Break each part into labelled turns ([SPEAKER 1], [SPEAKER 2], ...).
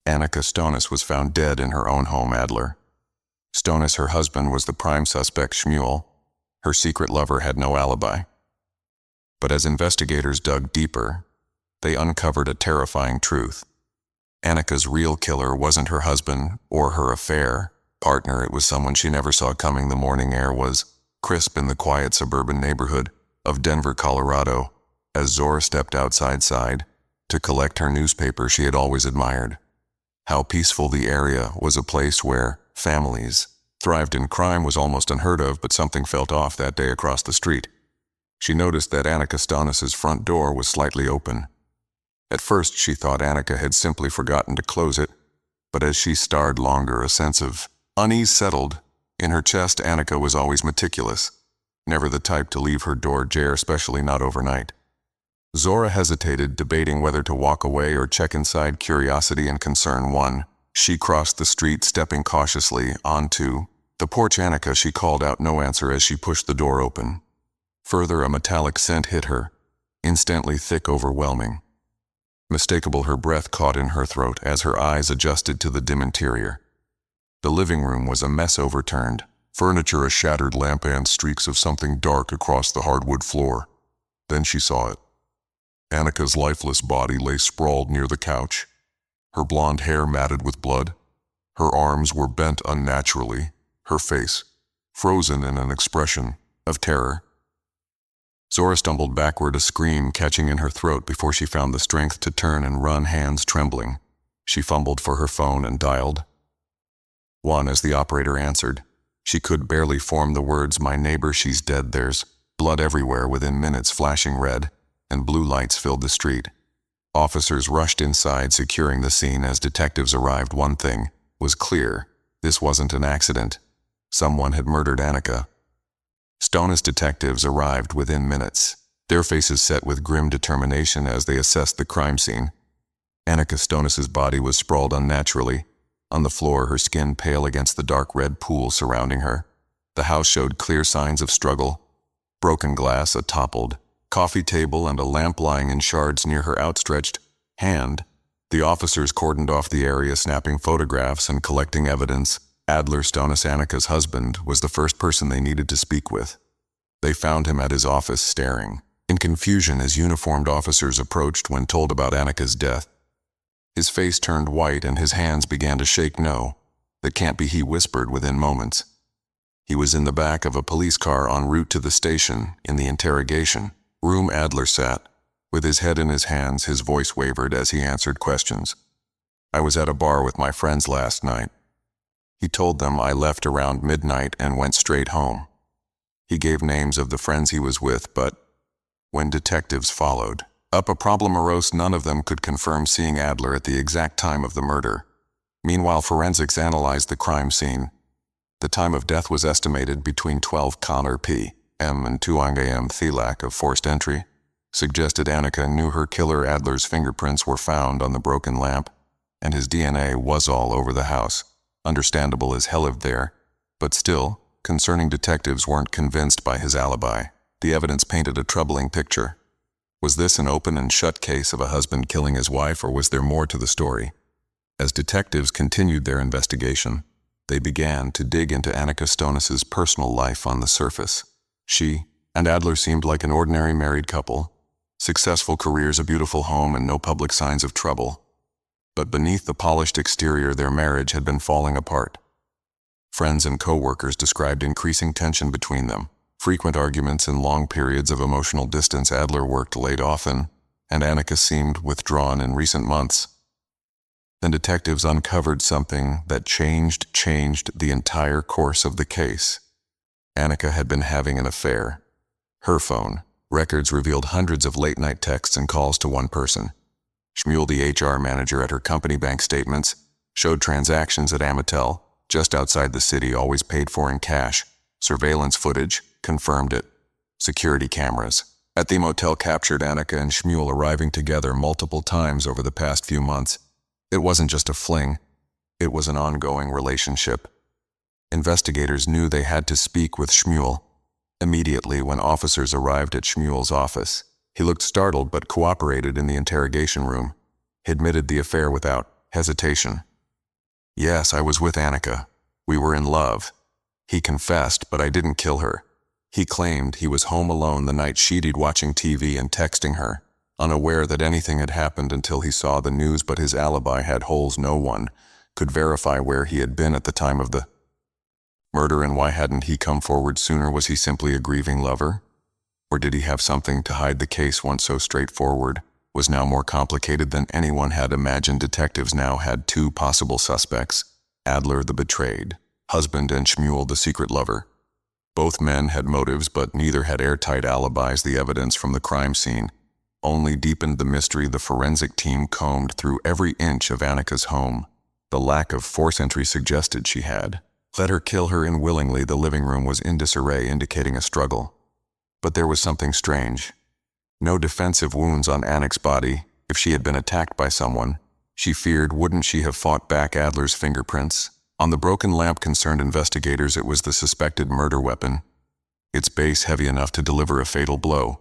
[SPEAKER 1] Annika Stonis was found dead in her own home, Adler. Stonis, her husband, was the prime suspect, Shmuel. Her secret lover had no alibi. But as investigators dug deeper, they uncovered a terrifying truth. Annika's real killer wasn't her husband or her affair partner. It was someone she never saw coming. The morning air was crisp in the quiet suburban neighborhood of Denver, Colorado, as Zora stepped outside to collect her newspaper she had always admired. How peaceful the area was, a place where families thrived in crime was almost unheard of, but something felt off that day across the street. She noticed that Annika Stonis's front door was slightly open. At first she thought Annika had simply forgotten to close it, but as she stared longer, a sense of unease settled in her chest. Annika was always meticulous, never the type to leave her door ajar, especially not overnight. Zora hesitated, debating whether to walk away or check inside. Curiosity and concern won. She crossed the street, stepping cautiously onto the porch. Annika, she called out. No answer as she pushed the door open. Further, a metallic scent hit her, instantly thick, overwhelming. Mistakable, her breath caught in her throat as her eyes adjusted to the dim interior. The living room was a mess, overturned furniture, a shattered lamp, and streaks of something dark across the hardwood floor. Then she saw it. Annika's lifeless body lay sprawled near the couch, her blonde hair matted with blood. Her arms were bent unnaturally, her face frozen in an expression of terror. Zora stumbled backward, a scream catching in her throat before she found the strength to turn and run, hands trembling. She fumbled for her phone and dialed 1 as the operator answered. She could barely form the words, "My neighbor, she's dead." There's blood everywhere. Within minutes, flashing red and blue lights filled the street. Officers rushed inside, securing the scene. As detectives arrived, one thing was clear: this wasn't an accident. Someone had murdered Annika. Stonis detectives arrived within minutes, their faces set with grim determination as they assessed the crime scene. Annika Stonis's body was sprawled unnaturally on the floor, her skin pale against the dark red pool surrounding her. The house showed clear signs of struggle: broken glass, a toppled coffee table, and a lamp lying in shards near her outstretched hand. The officers cordoned off the area, snapping photographs and collecting evidence. Adler Stonis, Annika's husband, was the first person they needed to speak with. They found him at his office, staring in confusion as uniformed officers approached when told about Annika's death. His face turned white and his hands began to shake. "No, that can't be," he whispered within moments. He was in the back of a police car en route to the station. In the interrogation room, Adler sat with his head in his hands. His voice wavered as he answered questions. "I was at a bar with my friends last night," he told them. "I left around midnight and went straight home." He gave names of the friends he was with, but when detectives followed up a problem arose. None of them could confirm seeing Adler at the exact time of the murder. Meanwhile, forensics analyzed the crime scene. The time of death was estimated between 12 p.m. and 2 a.m. The lack of forced entry suggested Annika knew her killer. Adler's fingerprints were found on the broken lamp, and his DNA was all over the house. Understandable, as he lived there, but still, concerning detectives weren't convinced by his alibi. The evidence painted a troubling picture. Was this an open and shut case of a husband killing his wife, or was there more to the story? As detectives continued their investigation, they began to dig into Annika Stonis's personal life. On the surface, she and Adler seemed like an ordinary married couple. Successful careers, a beautiful home, and no public signs of trouble. But beneath the polished exterior, their marriage had been falling apart. Friends and co-workers described increasing tension between them, frequent arguments and long periods of emotional distance. Adler worked late often, and Annika seemed withdrawn in recent months. Then detectives uncovered something that changed the entire course of the case. Annika had been having an affair. Her phone records revealed hundreds of late-night texts and calls to one person. Shmuel, the HR manager at her company. Bank statements showed transactions at Amatel, just outside the city, always paid for in cash. Surveillance footage confirmed it. Security cameras at the motel captured Annika and Shmuel arriving together multiple times over the past few months. It wasn't just a fling, it was an ongoing relationship. Investigators knew they had to speak with Shmuel. Immediately, when officers arrived at Shmuel's office, he looked startled but cooperated in the interrogation room. He admitted the affair without Hesitation. Yes, I was with Annika. We were in love. He confessed, but I didn't kill her. He claimed he was home alone the night she'd watching TV and texting her, unaware that anything had happened until he saw the news, but his alibi had holes no one could verify where he had been at the time of the murder. And why hadn't he come forward sooner? Was he simply a grieving lover? Or did he have something to hide? The case, once so straightforward, was now more complicated than anyone had imagined. Detectives now had two possible suspects: Adler, the betrayed husband, and Schmuel, the secret lover. Both men had motives, but neither had airtight alibis. The evidence from the crime scene only deepened the mystery. The forensic team combed through every inch of Annika's home. The lack of force entry suggested she had let her kill her unwillingly. The living room was in disarray, indicating a struggle. But there was something strange. No defensive wounds on Annik's body. If she had been attacked by someone, she feared, wouldn't she have fought back? Adler's fingerprints on the broken lamp concerned investigators. It was the suspected murder weapon, its base heavy enough to deliver a fatal blow.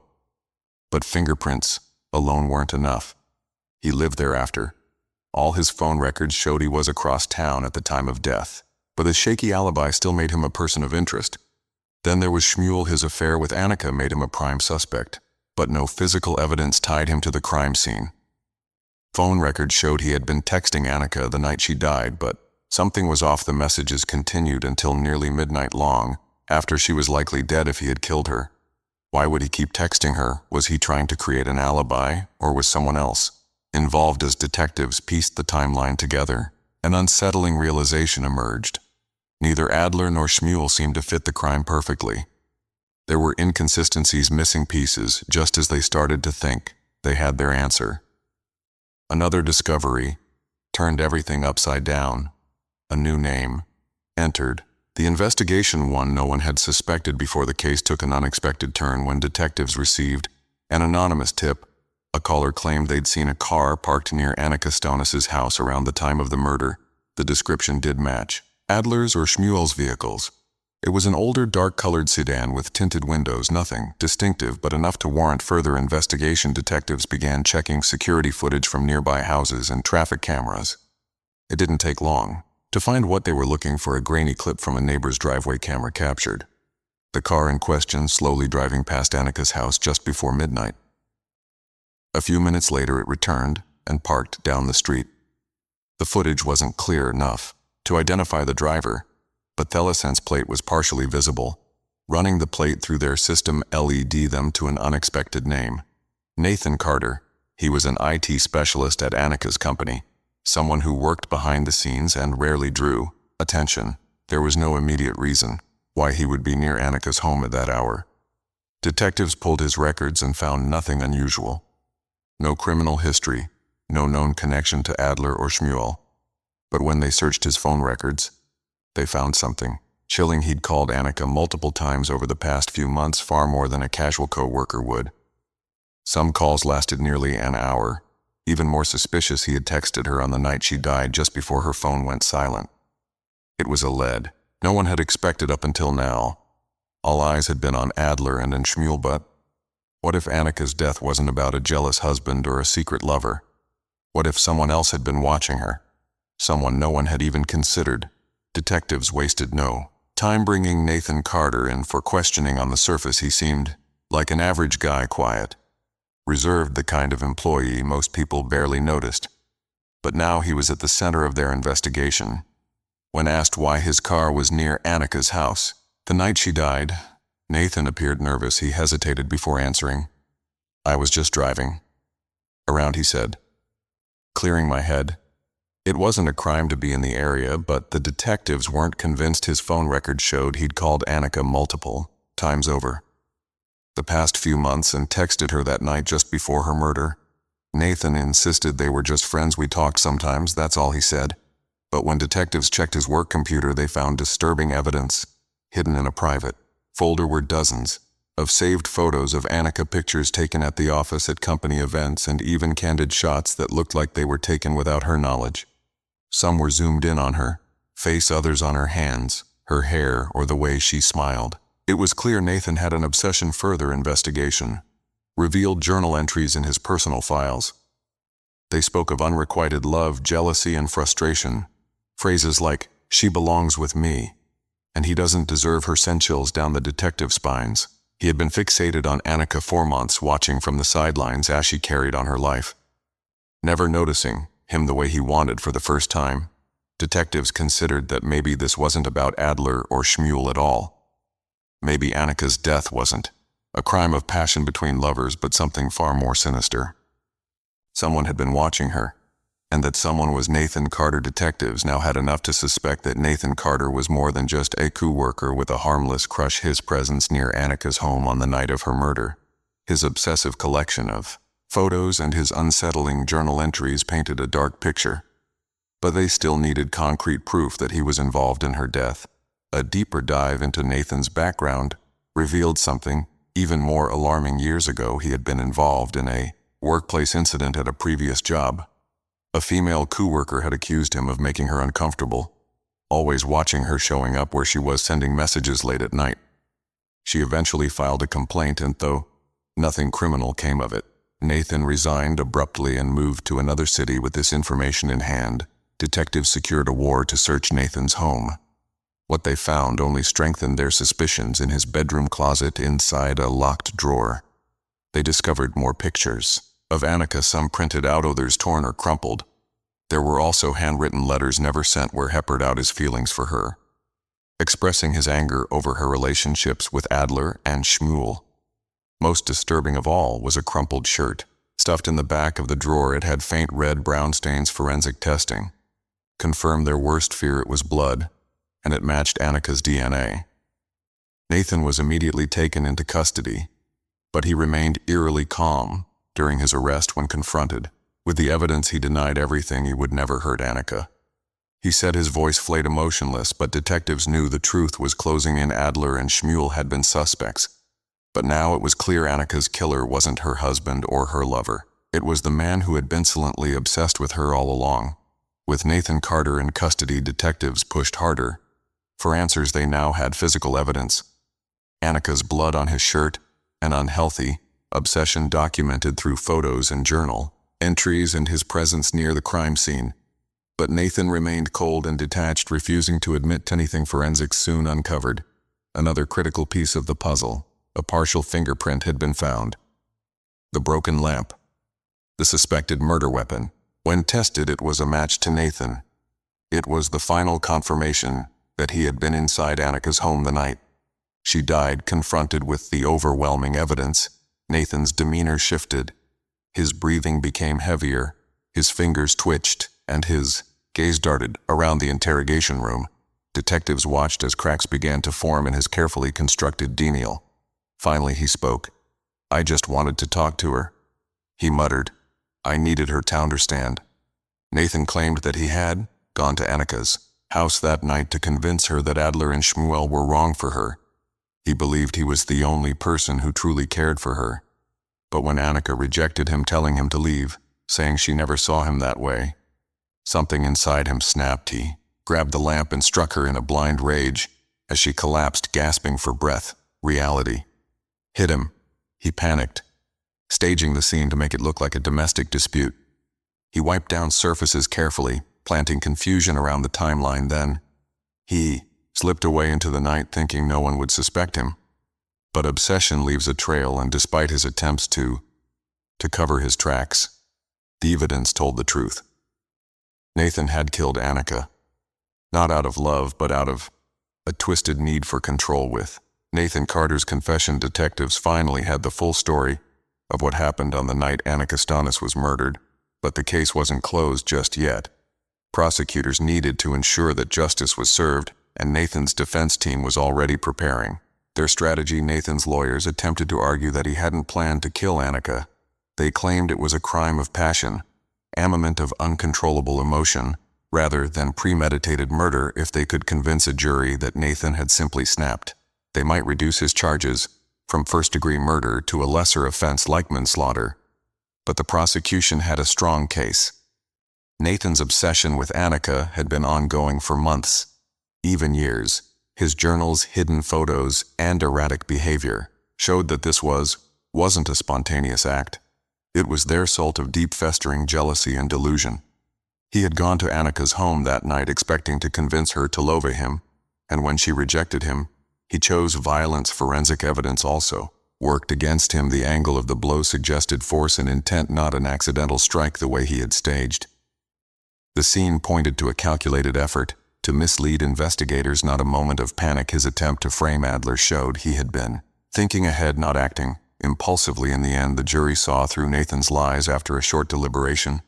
[SPEAKER 1] But fingerprints alone weren't enough. He lived thereafter. All his phone records showed he was across town at the time of death, but his shaky alibi still made him a person of interest. Then there was Schmuel. His affair with Annika made him a prime suspect, but no physical evidence tied him to the crime scene. Phone records showed he had been texting Annika the night she died, but something was off. The messages continued until nearly midnight, long after she was likely dead. If he had killed her, why would he keep texting her? Was he trying to create an alibi, or was someone else involved? As detectives pieced the timeline together, an unsettling realization emerged. Neither Adler nor Schmuel seemed to fit the crime perfectly. There were inconsistencies, missing pieces, just as they started to think they had their answer. Another discovery turned everything upside down. A new name entered the investigation, one no one had suspected before. The case took an unexpected turn when detectives received an anonymous tip. A caller claimed they'd seen a car parked near Annika Stonis's house around the time of the murder. The description did match Adler's or Schmuel's vehicles. It was an older, dark-colored sedan with tinted windows, nothing distinctive but enough to warrant further investigation. Detectives began checking security footage from nearby houses and traffic cameras. It didn't take long to find what they were looking for. A grainy clip from a neighbor's driveway camera captured the car in question slowly driving past Annika's house just before midnight. A few minutes later it returned and parked down the street. The footage wasn't clear enough to identify the driver, but the license plate was partially visible. Running the plate through their system led them to an unexpected name: Nathan Carter. He was an IT specialist at Annika's company, someone who worked behind the scenes and rarely drew attention. There was no immediate reason why he would be near Annika's home at that hour. Detectives pulled his records and found nothing unusual. No criminal history, no known connection to Adler or Schmuel. But when they searched his phone records, they found something chilling. He'd called Annika multiple times over the past few months, far more than a casual co-worker would. Some calls lasted nearly an hour. Even more suspicious, he had texted her on the night she died, just before her phone went silent. It was a lead no one had expected up until now. All eyes had been on Adler and Schmuel, but what if Annika's death wasn't about a jealous husband or a secret lover? What if someone else had been watching her? Someone no one had even considered. Detectives wasted no time bringing Nathan Carter in for questioning. On the surface he seemed like an average guy, quiet, reserved, the kind of employee most people barely noticed. But now he was at the center of their investigation. When asked why his car was near Annika's house the night she died, Nathan appeared nervous. He hesitated before answering. "I was just driving around," he said, clearing my head. It wasn't a crime to be in the area, but the detectives weren't convinced. His phone record showed he'd called Annika multiple times over the past few months and texted her that night just before her murder. Nathan insisted they were just friends. "We talked sometimes, that's all," he said. But when detectives checked his work computer, they found disturbing evidence. Hidden in a private folder were dozens of saved photos of Annika, pictures taken at the office, at company events, and even candid shots that looked like they were taken without her knowledge. Some were zoomed in on her face, others on her hands, her hair, or the way she smiled. It was clear Nathan had an obsession. Further investigation revealed journal entries in his personal files. They spoke of unrequited love, jealousy, and frustration. Phrases like, "She belongs with me," and "He doesn't deserve her," sent chills down the detective's spines. He had been fixated on Annika for months, watching from the sidelines as she carried on her life. Never noticing him the way he wanted for the first time, detectives considered that maybe this wasn't about Adler or Schmuel at all. Maybe Annika's death wasn't a crime of passion between lovers, but something far more sinister. Someone had been watching her, and that someone was Nathan Carter. Detectives now had enough to suspect that Nathan Carter was more than just a co-worker with a harmless crush. His presence near Annika's home on the night of her murder, his obsessive collection of photos, and his unsettling journal entries painted a dark picture. But they still needed concrete proof that he was involved in her death. A deeper dive into Nathan's background revealed something even more alarming. Years ago, he had been involved in a workplace incident at a previous job. A female co-worker had accused him of making her uncomfortable, always watching her showing up where she was, sending messages late at night. She eventually filed a complaint, and though nothing criminal came of it, Nathan resigned abruptly and moved to another city. With this information in hand, detectives secured a warrant to search Nathan's home. What they found only strengthened their suspicions. In his bedroom closet, inside a locked drawer, they discovered more pictures of Annika, some printed out, others torn or crumpled. There were also handwritten letters never sent, where he poured out his feelings for her, expressing his anger over her relationships with Adler and Schmuel. Most disturbing of all was a crumpled shirt. Stuffed in the back of the drawer, it had faint red-brown stains. Forensic testing confirmed their worst fear: it was blood, and it matched Annika's DNA. Nathan was immediately taken into custody, but he remained eerily calm during his arrest. When confronted with the evidence, he denied everything. He would never hurt Annika. He said, his voice flayed, emotionless, but detectives knew the truth was closing in. Adler and Schmuel had been suspects, but now it was clear Annika's killer wasn't her husband or her lover. It was the man who had been insolently obsessed with her all along. With Nathan Carter in custody, detectives pushed harder for answers. They now had physical evidence: Annika's blood on his shirt, an unhealthy obsession documented through photos and journal entries, and his presence near the crime scene. But Nathan remained cold and detached, refusing to admit to anything. Forensics soon uncovered another critical piece of the puzzle. A partial fingerprint had been found. The broken lamp, the suspected murder weapon. When tested, it was a match to Nathan. It was the final confirmation that he had been inside Annika's home the night she died. Confronted with the overwhelming evidence, Nathan's demeanor shifted. His breathing became heavier, his fingers twitched, and his gaze darted around the interrogation room. Detectives watched as cracks began to form in his carefully constructed denial. Finally, he spoke. "I just wanted to talk to her," he muttered. "I needed her to understand." Nathan claimed that he had gone to Annika's house that night to convince her that Adler and Schmuel were wrong for her. He believed he was the only person who truly cared for her. But when Annika rejected him, telling him to leave, saying she never saw him that way, something inside him snapped. He grabbed the lamp and struck her in a blind rage as she collapsed, gasping for breath. Reality hit him. He panicked, staging the scene to make it look like a domestic dispute. He wiped down surfaces carefully, planting confusion around the timeline. Then he slipped away into the night, thinking no one would suspect him. But obsession leaves a trail, and despite his attempts to cover his tracks, the evidence told the truth. Nathan had killed Annika, not out of love, but out of a twisted need for control. With Nathan Carter's confession, detectives finally had the full story of what happened on the night Annika Stonis was murdered. But the case wasn't closed just yet. Prosecutors needed to ensure that justice was served, and Nathan's defense team was already preparing their strategy. Nathan's lawyers attempted to argue that he hadn't planned to kill Annika. They claimed it was a crime of passion, amendment of uncontrollable emotion, rather than premeditated murder. If they could convince a jury that Nathan had simply snapped, they might reduce his charges from first-degree murder to a lesser offense like manslaughter. But the prosecution had a strong case. Nathan's obsession with Annika had been ongoing for months, even years. His journals, hidden photos, and erratic behavior showed that this wasn't a spontaneous act. It was their salt of deep festering jealousy and delusion. He had gone to Annika's home that night expecting to convince her to love him, and when she rejected him, he chose violence. Forensic evidence also worked against him. The angle of the blow suggested force and intent, not an accidental strike the way he had staged. The scene pointed to a calculated effort to mislead investigators, not a moment of panic. His attempt to frame Adler showed he had been thinking ahead, not acting impulsively. In the end, the jury saw through Nathan's lies. After a short deliberation,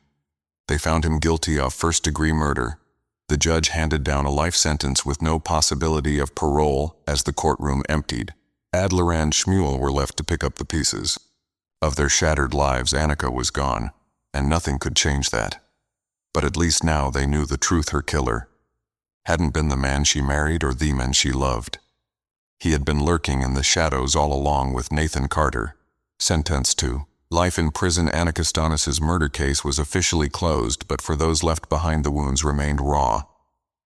[SPEAKER 1] they found him guilty of first-degree murder. The judge handed down a life sentence with no possibility of parole. As the courtroom emptied, Adler and Schmuel were left to pick up the pieces of their shattered lives. Annika was gone, and nothing could change that. But at least now they knew the truth. Her killer hadn't been the man she married or the man she loved. He had been lurking in the shadows all along with Nathan Carter. Sentenced to life in prison, Annika Stonis's murder case was officially closed, but for those left behind, the wounds remained raw.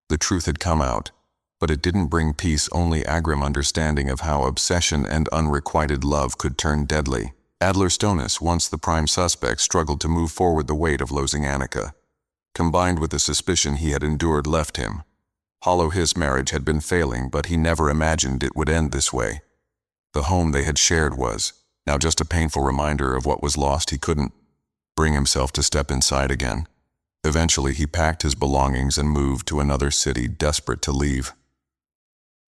[SPEAKER 1] The truth had come out, but it didn't bring peace, only a grim understanding of how obsession and unrequited love could turn deadly. Adler Stonis, once the prime suspect, struggled to move forward. The weight of losing Annika, combined with the suspicion he had endured, left him hollow. His marriage had been failing, but he never imagined it would end this way. The home they had shared was now just a painful reminder of what was lost. He couldn't bring himself to step inside again. Eventually, he packed his belongings and moved to another city, desperate to leave.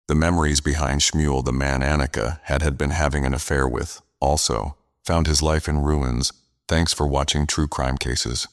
[SPEAKER 1] The memories behind Schmuel, the man Annika had been having an affair with, also found his life in ruins. Thanks for watching True Crime Cases.